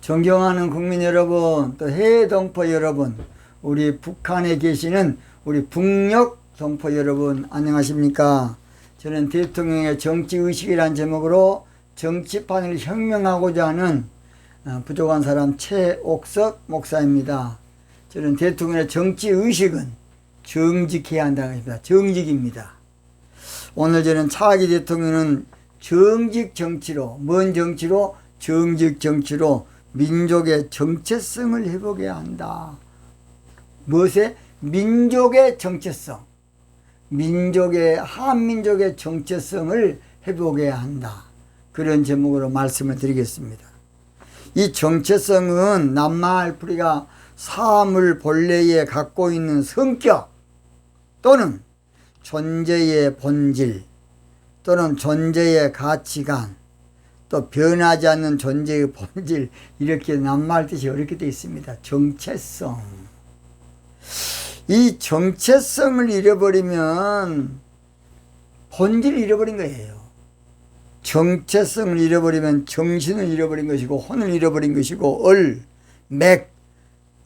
존경하는 국민 여러분, 또 해외 동포 여러분, 우리 북한에 계시는 우리 북녘 동포 여러분, 안녕하십니까? 저는 대통령의 정치의식이라는 제목으로 정치판을 혁명하고자 하는 부족한 사람 최옥석 목사입니다. 저는 대통령의 정치의식은 정직해야 한다고 합니다. 정직입니다. 오늘 저는 차기 대통령은 정직 정치로, 뭔 정치로? 정직 정치로 민족의 정체성을 회복해야 한다. 무엇에? 민족의 정체성. 한민족의 정체성을 회복해야 한다. 그런 제목으로 말씀을 드리겠습니다. 이 정체성은 남마을풀이가 사물 본래에 갖고 있는 성격 또는 존재의 본질 또는 존재의 가치관 또 변하지 않는 존재의 본질, 이렇게 낱말 뜻이 어렵게 되어 있습니다. 정체성. 이 정체성을 잃어버리면 본질을 잃어버린 거예요. 정체성을 잃어버리면 정신을 잃어버린 것이고 혼을 잃어버린 것이고 맥,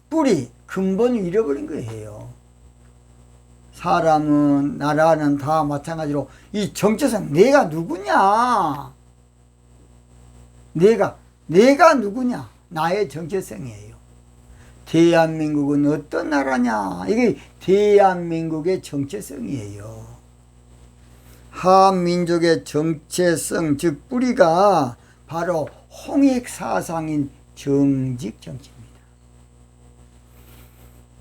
뿌리, 근본을 잃어버린 거예요. 사람은 나라는 다 마찬가지로 이 정체성, 내가 누구냐? 내가 누구냐? 나의 정체성이에요. 대한민국은 어떤 나라냐? 이게 대한민국의 정체성이에요. 한민족의 정체성, 즉 뿌리가 바로 홍익사상인 정직정치입니다.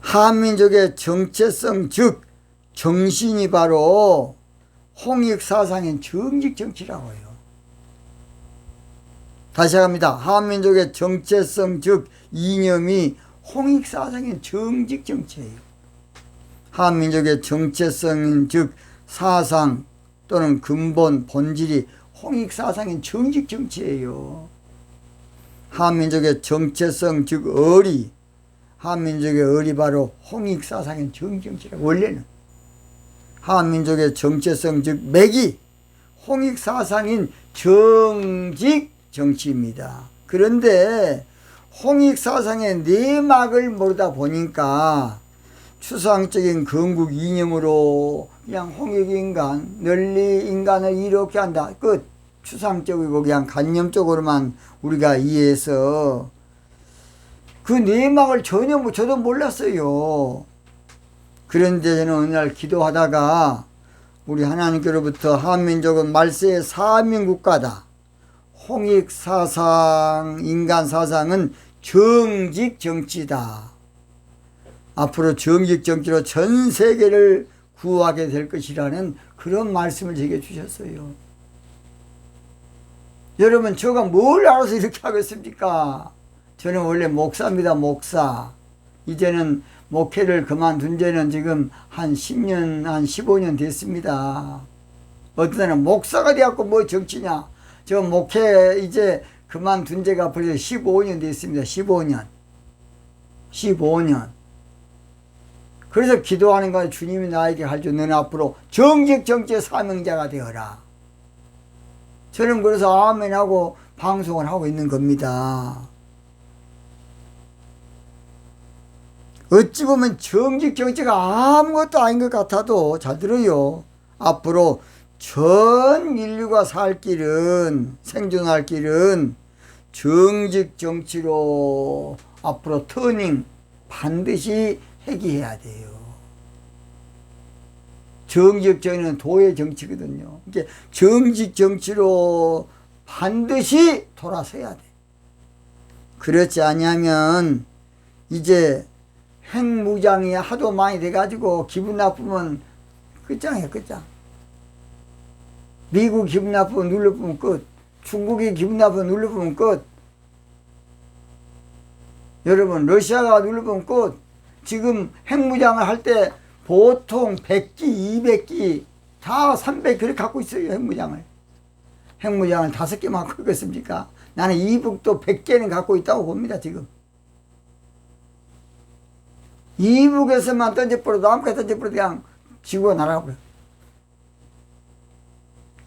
한민족의 정체성, 즉 정신이 바로 홍익사상인 정직정치라고 해요. 다시 합니다. 한민족의 정체성, 즉 이념이 홍익사상인 정직정치예요. 한민족의 정체성인 즉 사상 또는 근본, 본질이 홍익사상인 정직정치예요. 한민족의 정체성, 즉 의리, 한민족의 의리 바로 홍익사상인 정직정치라고. 원래는 한민족의 정체성, 즉 맥이 홍익사상인 정직정치입니다. 그런데 홍익사상의 내막을 모르다 보니까 추상적인 건국 이념으로 그냥 홍익인간, 널리 인간을 이렇게 한다. 끝. 추상적이고 그냥 관념적으로만 우리가 이해해서 그 내막을 전혀 저도 몰랐어요. 그런데 저는 어느 날 기도하다가 우리 하나님께로부터 한민족은 말세의 사민국가다. 홍익사상, 인간사상은 정직정치다. 앞으로 정직정치로 전 세계를 구하게 될 것이라는 그런 말씀을 제게 주셨어요. 여러분, 제가 뭘 알아서 이렇게 하겠습니까? 저는 원래 목사입니다. 목사. 이제는 목회를 그만둔 지는 지금 한 10년, 한 15년 됐습니다. 어떤 사람은 목사가 되었고 뭐 정치냐? 저 목회 이제 그만둔 지가 벌써 15년 됐습니다. 15년. 그래서 기도하는 거야. 주님이 나에게 가르쳐, 너는 앞으로 정직정치의 사명자가 되어라. 저는 그래서 아멘하고 방송을 하고 있는 겁니다. 어찌 보면 정직정치가 아무것도 아닌 것 같아도 잘 들어요. 앞으로 전 인류가 살 길은, 생존할 길은 정직정치로 앞으로 터닝 반드시 회귀해야 돼요. 정직정치는 도의 정치거든요. 이게 정직정치로 반드시 돌아서야 돼. 그렇지 않으면 이제 핵무장이 하도 많이 돼가지고 기분 나쁘면 끝장이야, 끝장. 미국 기분 나쁘면 눌러보면 끝. 중국이 기분 나쁘면 눌러보면 끝. 여러분, 러시아가 눌러보면 끝. 지금 핵무장을 할 때 보통 100기, 200기, 다 300기를 갖고 있어요, 핵무장을. 핵무장을 5개만 갖고 있겠습니까? 나는 이북도 100개는 갖고 있다고 봅니다, 지금. 이북에서만 던져버려도 아무것도 던져버려도 그냥 지구가 날아가버려.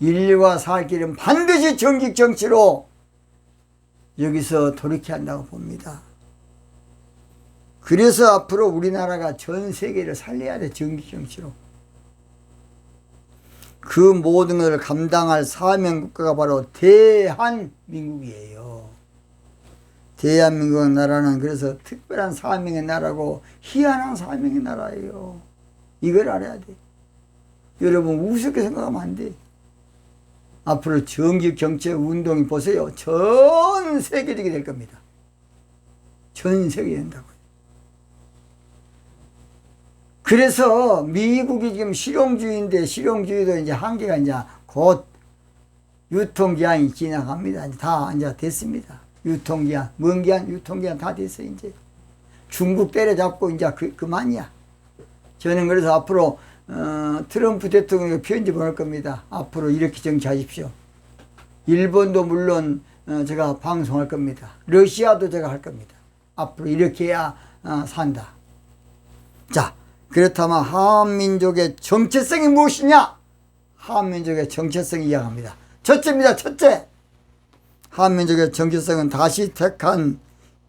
인류가 살 길은 반드시 정직정치로 여기서 돌이켜야 한다고 봅니다. 그래서 앞으로 우리나라가 전 세계를 살려야 돼. 정치로. 그 모든 것을 감당할 사명국가가 바로 대한민국이에요. 대한민국 나라는 그래서 특별한 사명의 나라고 희한한 사명의 나라예요. 이걸 알아야 돼. 여러분 우습게 생각하면 안 돼. 앞으로 정기 경제 운동이 보세요. 전 세계적이 될 겁니다. 전 세계 된다고요. 그래서 미국이 지금 실용주의인데 실용주의도 이제 한계가 이제 곧 유통기한이 지나갑니다. 다 이제 됐습니다. 유통기한, 먼 기한, 유통기한 다 됐어요. 이제 중국 때려잡고 이제 그만이야. 저는 그래서 앞으로 트럼프 대통령에게 편지 보낼 겁니다. 앞으로 이렇게 정치하십시오. 일본도 물론 제가 방송할 겁니다. 러시아도 제가 할 겁니다. 앞으로 이렇게 해야 산다. 자, 그렇다면 한민족의 정체성이 무엇이냐? 한민족의 정체성이 이야기합니다. 첫째입니다. 첫째. 한민족의 정체성은 다시 택한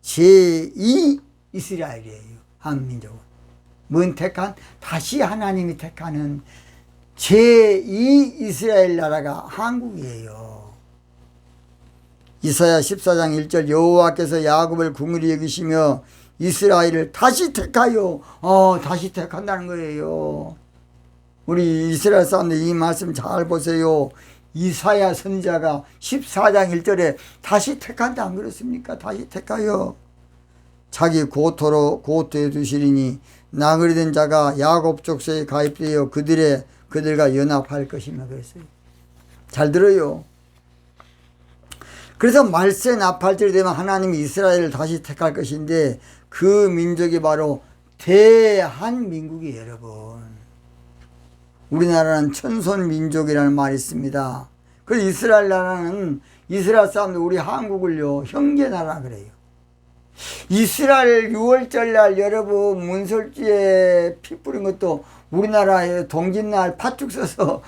제2 이스라엘이에요. 한민족은. 뭔 택한? 다시 하나님이 택하는 제2 이스라엘 나라가 한국이에요. 이사야 14장 1절 여호와께서 야곱을 긍휼히 여기시며 이스라엘을 다시 택하여 다시 택한다는 거예요. 우리 이스라엘 사람들 이 말씀 잘 보세요. 이사야 선지자가 14장 1절에 다시 택한다 안 그렇습니까? 다시 택하여 자기 고토에 두시리니 나그네 된 자가 야곱 족속에 가입되어 그들과 연합할 것이며 그랬어요. 잘 들어요. 그래서 말세 나팔절이 되면 하나님이 이스라엘을 다시 택할 것인데 그 민족이 바로 대한민국이에요. 여러분. 우리나라는 천손민족이라는 말이 있습니다. 그래서 이스라엘 나라는 이스라엘 사람들 우리 한국을요 형제나라 그래요. 이스라엘 6월절 날 여러분 문설주에 피 뿌린 것도 우리나라에 동짓날 팥죽 써서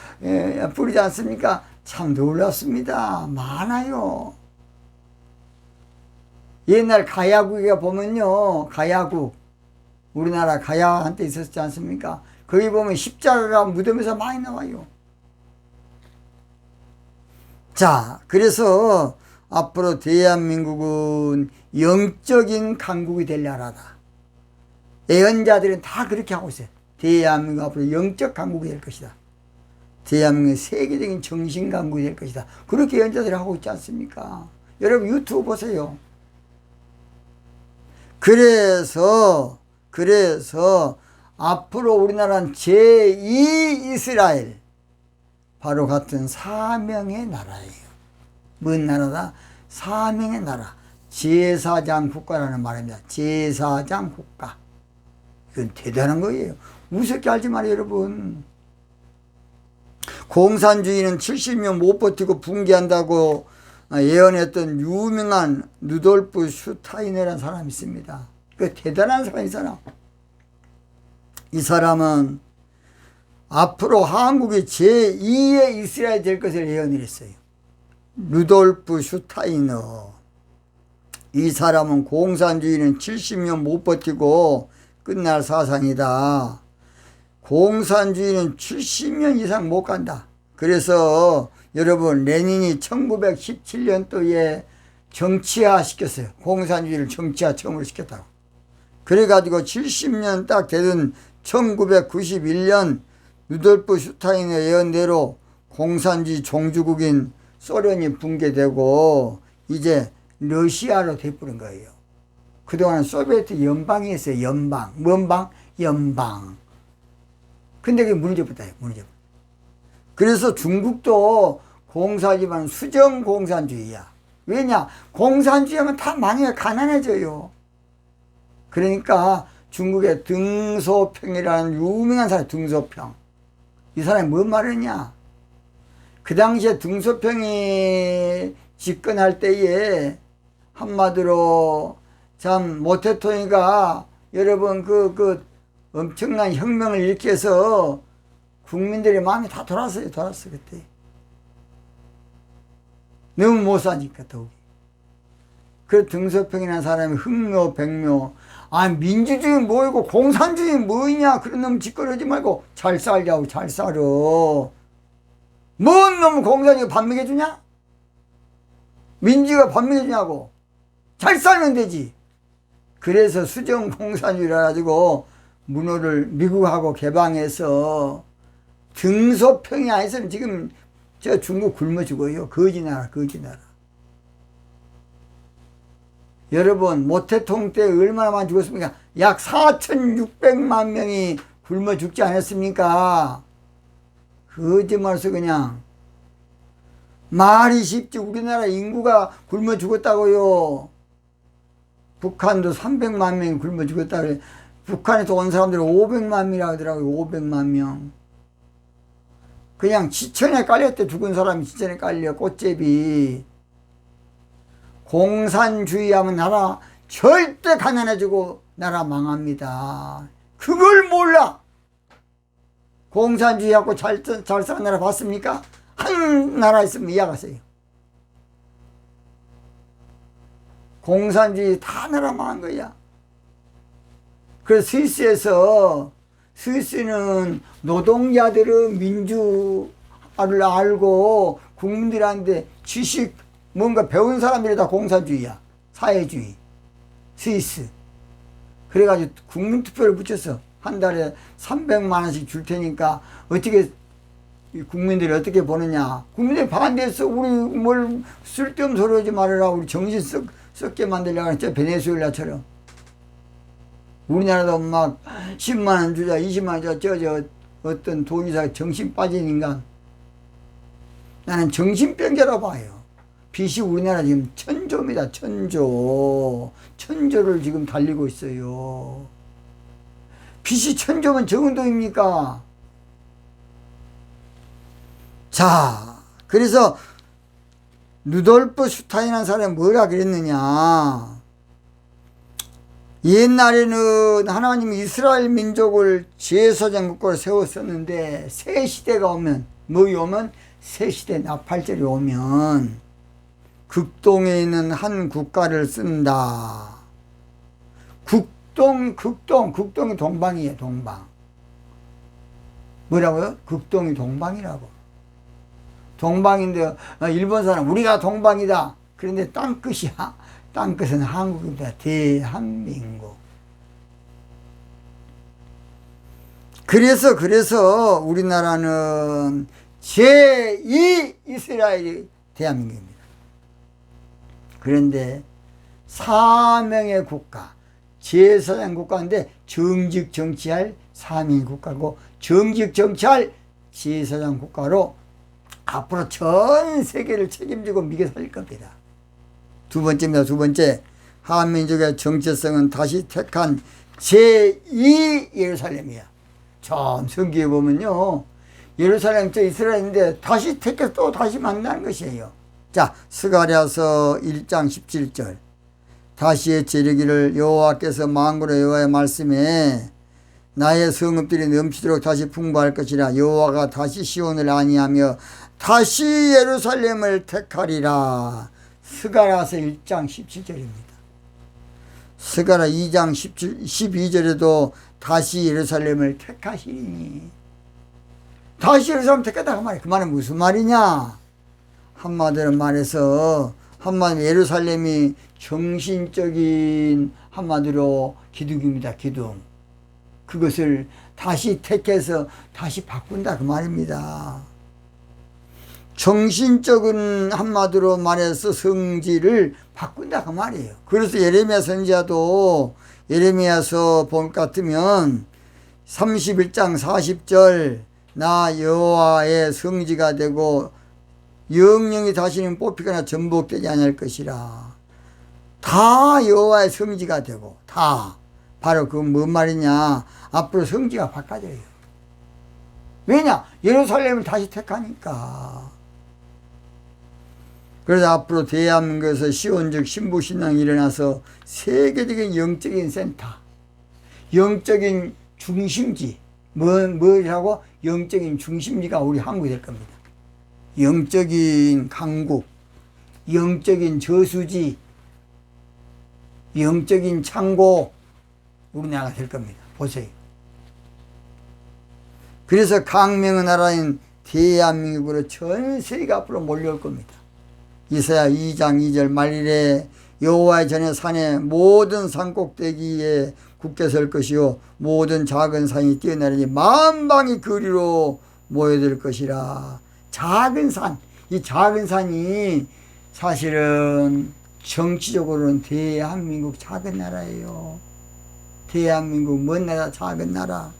뿌리지 않습니까? 참 놀랍습니다. 많아요. 옛날 가야국에 보면요 가야국 우리나라 가야 한때 있었지 않습니까? 거기 보면 십자가가 무덤에서 많이 나와요. 자, 그래서 앞으로 대한민국은 영적인 강국이 될 나라다. 예언자들은 다 그렇게 하고 있어요. 대한민국 앞으로 영적 강국이 될 것이다. 대한민국의 세계적인 정신 강국이 될 것이다. 그렇게 예언자들이 하고 있지 않습니까? 여러분 유튜브 보세요. 그래서 앞으로 우리나라는 제2 이스라엘 바로 같은 사명의 나라예요. 뭔 나라다? 사명의 나라. 제사장 국가라는 말입니다. 제사장 국가. 이건 대단한 거예요. 무섭게 알지 말아요, 여러분. 공산주의는 70년 못 버티고 붕괴한다고 예언했던 유명한 루돌프 슈타이너라는 사람이 있습니다. 그 대단한 사람이 사람. 이 사람은 앞으로 한국이 제2의 이스라엘이 될 것을 예언을 했어요. 루돌프 슈타이너. 이 사람은 공산주의는 70년 못 버티고 끝날 사상이다. 공산주의는 70년 이상 못 간다. 그래서 여러분 레닌이 1917년도에 정치화 시켰어요. 공산주의를 정치화 처음으로 시켰다고. 그래가지고 70년 딱 되던 1991년 루돌프 슈타이너 예언대로 공산주의 종주국인 소련이 붕괴되고 이제 러시아로 돼버린 거예요. 그동안 소비에트 연방이었어요. 연방. 뭔 방? 연방. 근데 그게 무너져버렸다. 무너져버렸다. 그래서 중국도 공사지만 수정 공산주의야. 왜냐? 공산주의하면 다 망해 가난해져요. 그러니까 중국의 등소평이라는 유명한 사람, 등소평. 이 사람이 뭔 말이냐? 그 당시에 등소평이 집권할 때에 한마디로 참 모태통이가 여러분 그 엄청난 혁명을 일으켜서 국민들의 마음이 다 돌았어요. 그때. 너무 못 사니까 더욱이. 그 등소평이라는 사람이 흑묘, 백묘, 아, 민주주의 뭐이고 공산주의 뭐이냐, 그런 놈 짓거리지 말고 잘 살자고. 잘 살아. 뭔 놈 공산주의가 밥 먹여주냐? 민주주의가 밥 먹여주냐고. 잘 살면 되지. 그래서 수정 공산주의라 가지고 문호를 미국하고 개방해서 등소평이 아니서는 지금 저 중국 굶어 죽어요. 거지나라, 거지나라. 여러분, 모태통 때 얼마나 많이 죽었습니까? 약 4,600만 명이 굶어 죽지 않았습니까? 거짓말해서 그냥. 말이 쉽지. 우리나라 인구가 굶어 죽었다고요. 북한도 300만 명이 굶어 죽었다 그래. 북한에서 온 사람들이 500만 명이라고 하더라고요. 500만 명. 그냥 지천에 깔렸대. 죽은 사람이 지천에 깔려. 꽃제비. 공산주의하면 나라 절대 가난해지고 나라 망합니다. 그걸 몰라. 공산주의하고 잘 사는 나라 봤습니까? 한 나라 있으면 이해가세요. 공산주의 다 나라 망한 거야. 그래서 스위스는 노동자들은 민주를 알고 국민들한테 지식 뭔가 배운 사람들이 다 공산주의야. 사회주의. 스위스. 그래가지고 국민투표를 붙였어. 한 달에 300만 원씩 줄 테니까 어떻게 국민들이 어떻게 보느냐. 국민들이 반대해서 우리 뭘 쓸데없는 소리 하지 말아라. 우리 정신 썩게 만들려고 했죠. 베네수엘라처럼. 우리나라도 막 10만 원 주자 20만 원 주자 어떤 돈이사 정신 빠진 인간. 나는 정신병자라고 봐요. 빚이 우리나라 지금 천조입니다. 천조를 지금 달리고 있어요. 빚이 천조면 적은 돈입니까? 자, 그래서 루돌프 슈타인이라는 사람이 뭐라 그랬느냐. 옛날에는 하나님이 이스라엘 민족을 제사장 국가로 세웠었는데 새 시대가 오면 뭐이 오면 새 시대 나팔절이 오면 극동에 있는 한 국가를 쓴다. 극동이 동방이에요. 동방. 뭐라고요? 극동이 동방이라고. 동방인데 일본 사람 우리가 동방이다. 그런데 땅끝이야. 땅끝은 한국입니다. 대한민국. 그래서 우리나라는 제2 이스라엘이 대한민국입니다. 그런데 사명의 국가, 제사장 국가인데 정직 정치할 사명 국가고 정직 정치할 제사장 국가로 앞으로 전 세계를 책임지고 미개 살릴 겁니다. 두 번째입니다. 두 번째, 한민족의 정체성은 다시 택한 제2 예루살렘이야. 참 성경에 보면요, 예루살렘 저 이스라엘인데 다시 택해서 또 다시 만나는 것이에요. 자, 스가랴서 1장 17절. 다시의 재르기를 여호와께서 만군의 여호와의 말씀에 나의 성읍들이 넘치도록 다시 풍부할 것이라. 여호와가 다시 시온을 아니하며 다시 예루살렘을 택하리라. 스가랴서 1장 17절입니다. 스가랴 2장 12절에도 다시 예루살렘을 택하시리니. 다시 예루살렘 택하다 그 말이야. 그 말은 무슨 말이냐? 한마디로 말해서 예루살렘이 정신적인 한마디로 기둥입니다. 기둥. 그것을 다시 택해서 다시 바꾼다 그 말입니다. 정신적인 한마디로 말해서 성질을 바꾼다 그 말이에요. 그래서 예레미야 선지자도 예레미야서 본 것 같으면 31장 40절 나 여호와의 성지가 되고 영영이 다시는 뽑히거나 전복되지 않을 것이라. 다 여호와의 성지가 되고 다 바로 그 뭔 말이냐. 앞으로 성지가 바꿔져요. 왜냐? 예루살렘을 다시 택하니까. 그래서 앞으로 대한민국에서 시온적 신부신앙이 일어나서 세계적인 영적인 센터, 영적인 중심지, 뭐라고? 영적인 중심지가 우리 한국이 될 겁니다. 영적인 강국, 영적인 저수지, 영적인 창고 우리나라가 될 겁니다. 보세요. 그래서 강명의 나라인 대한민국으로 전 세계가 앞으로 몰려올 겁니다. 이사야 2장 2절 말일에 여호와의 전에 산에 모든 산꼭대기에 굳게 설 것이요 모든 작은 산이 뛰어나르니 만방이 그리로 모여들 것이라. 작은 산, 이 작은 산이 사실은 정치적으로는 대한민국 작은 나라예요. 대한민국 먼 나라, 작은 나라.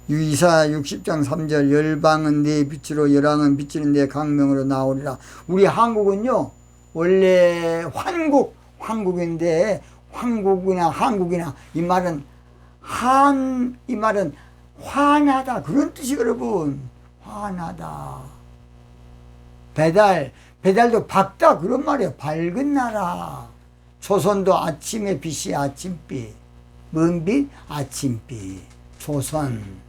이사야 60장 3절 열방은 내 빛으로 열왕은 비치는 내 강명으로 나오리라. 우리 한국은요 원래 황국인데 한국이나 이 말은 이 말은 환하다 그런 뜻이 여러분. 환하다. 배달도 밝다 그런 말이에요. 밝은 나라. 조선도 아침의 빛이 아침빛. 뭔 빛? 아침빛. 조선.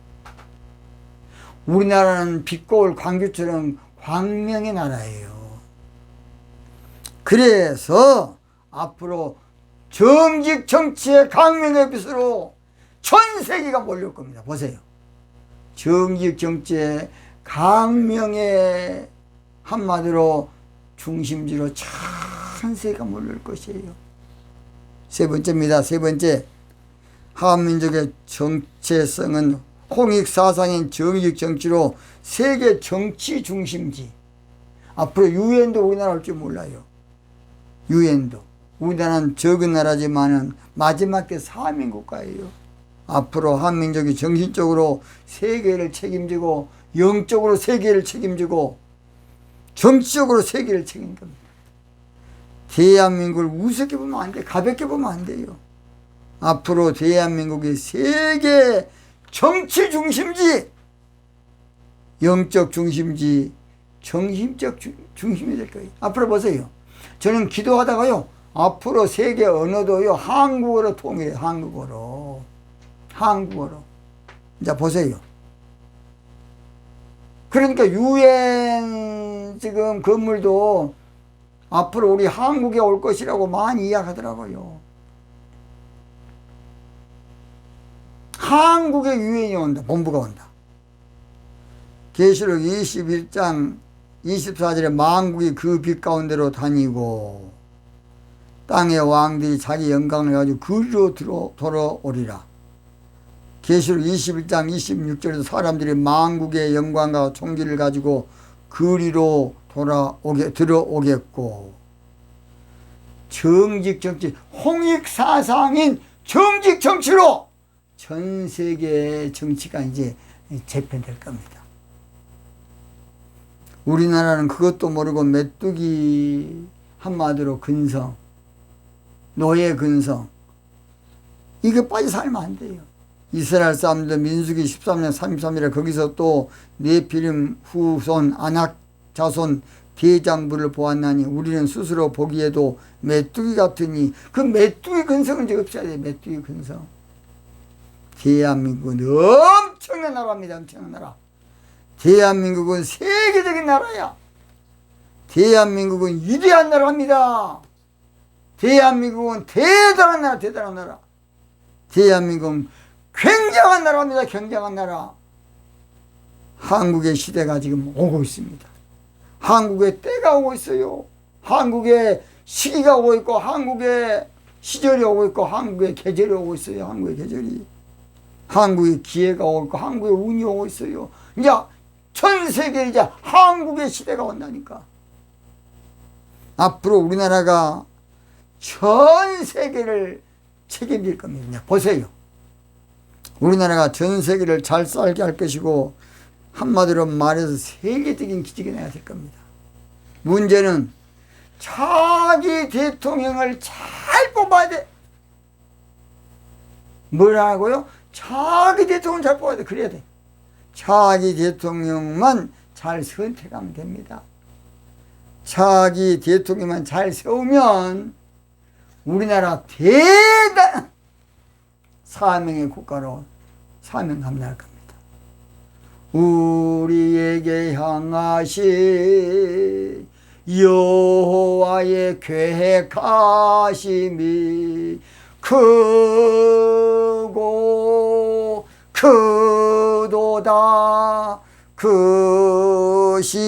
우리나라는 빛고울 광주처럼 광명의 나라예요. 그래서 앞으로 정직 정치의 강명의 빛으로 전 세계가 몰릴 겁니다. 보세요. 정직 정치의 강명의 한마디로 중심지로 전 세계가 몰릴 것이에요. 세 번째입니다. 세 번째. 한민족의 정체성은 홍익사상인 정직 정치로 세계 정치 중심지. 앞으로 유엔도 우리나라 올 줄 몰라요. 유엔도. 우리나라는 적은 나라지만은 마지막 게 사민국가예요. 앞으로 한민족이 정신적으로 세계를 책임지고 영적으로 세계를 책임지고 정치적으로 세계를 책임질 겁니다. 대한민국을 우습게 보면 안 돼. 가볍게 보면 안 돼요. 앞으로 대한민국이 세계 정치 중심지, 영적 중심지, 정신적 중심이 될 거예요. 앞으로 보세요. 저는 기도하다가요, 앞으로 세계 언어도요, 한국어로 통일해요. 한국어로. 이제 보세요. 그러니까 유엔 지금 건물도 앞으로 우리 한국에 올 것이라고 많이 이야기하더라고요. 한국에 유엔이 온다. 본부가 온다. 계시록 21장 24절에 만국이 그 빛 가운데로 다니고 땅의 왕들이 자기 영광을 가지고 그리로 돌아오리라. 계시록 21장 26절에도 사람들이 만국의 영광과 총기를 가지고 그리로 들어오겠고, 정직 정치, 홍익사상인 정직 정치로 전 세계 정치가 이제 재편될 겁니다. 우리나라는 그것도 모르고 메뚜기, 한마디로 근성, 노예 근성, 이거 빠져 살면 안 돼요. 이스라엘 사람들 민수기 13년 33일에 거기서 또 네피림 후손 아낙 자손 대장부를 보았나니 우리는 스스로 보기에도 메뚜기 같으니, 그 메뚜기 근성은 이제 없어야 돼요. 메뚜기 근성. 대한민국은 엄청난 나라입니다. 엄청난 나라. 대한민국은 세계적인 나라야. 대한민국은 위대한 나라입니다. 대한민국은 대단한 나라. 대한민국은 굉장한 나라입니다. 굉장한 나라. 한국의 시대가 지금 오고 있습니다. 한국의 때가 오고 있어요. 한국의 시기가 오고 있고, 한국의 시절이 오고 있고, 한국의 계절이 오고 있어요. 한국의 계절이. 한국의 기회가 오고 있고, 한국의 운이 오고 있어요. 이제 전 세계에 이제 한국의 시대가 온다니까. 앞으로 우리나라가 전 세계를 책임질 겁니다. 보세요. 우리나라가 전 세계를 잘 살게 할 것이고, 한마디로 말해서 세계적인 기적이 나야 될 겁니다. 문제는 자기 대통령을 잘 뽑아야 돼. 뭐라고요? 자기 대통령을 잘 뽑아야 돼. 그래야 돼. 자기 대통령만 잘 선택하면 됩니다. 자기 대통령만 잘 세우면 우리나라 대단한 사명의 국가로 사명 감당할 겁니다. 우리에게 향하신 여호와의 계획하심이 크고 크도다 크시도다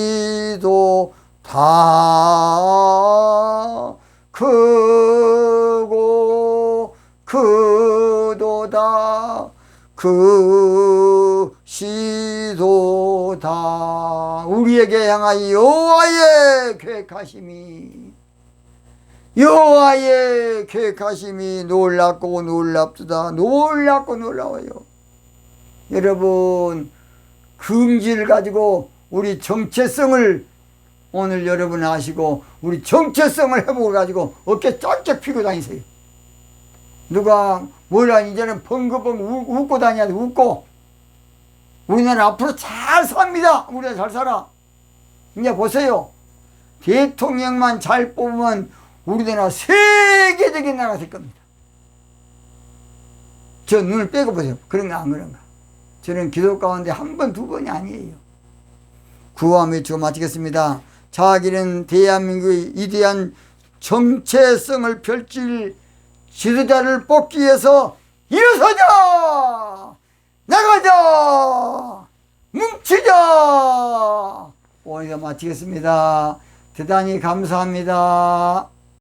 크고 크도다 크시도다. 우리에게 향하여 여호와의 계획하심이 놀랍고 놀랍도다. 놀랍고 놀라워요. 여러분, 긍지를 가지고 우리 정체성을 오늘 여러분 아시고 우리 정체성을 회복을 가지고 어깨 쫙쫙 펴고 다니세요. 누가 뭐라 이제는 벙긋벙긋 웃고 다녀야 돼. 웃고 우리나라 앞으로 잘 삽니다. 우리나라 잘 살아. 이제 보세요. 대통령만 잘 뽑으면 우리나라 세계적인 나라가 될 겁니다. 저 눈을 빼고 보세요. 그런가 안 그런가. 저는 기도 가운데 한 번, 두 번이 아니에요. 구호함 외치고 마치겠습니다. 자기는 대한민국의 위대한 정체성을 펼칠 지도자를 뽑기 위해서 일어서자! 나가자! 뭉치자! 오늘 마치겠습니다. 대단히 감사합니다.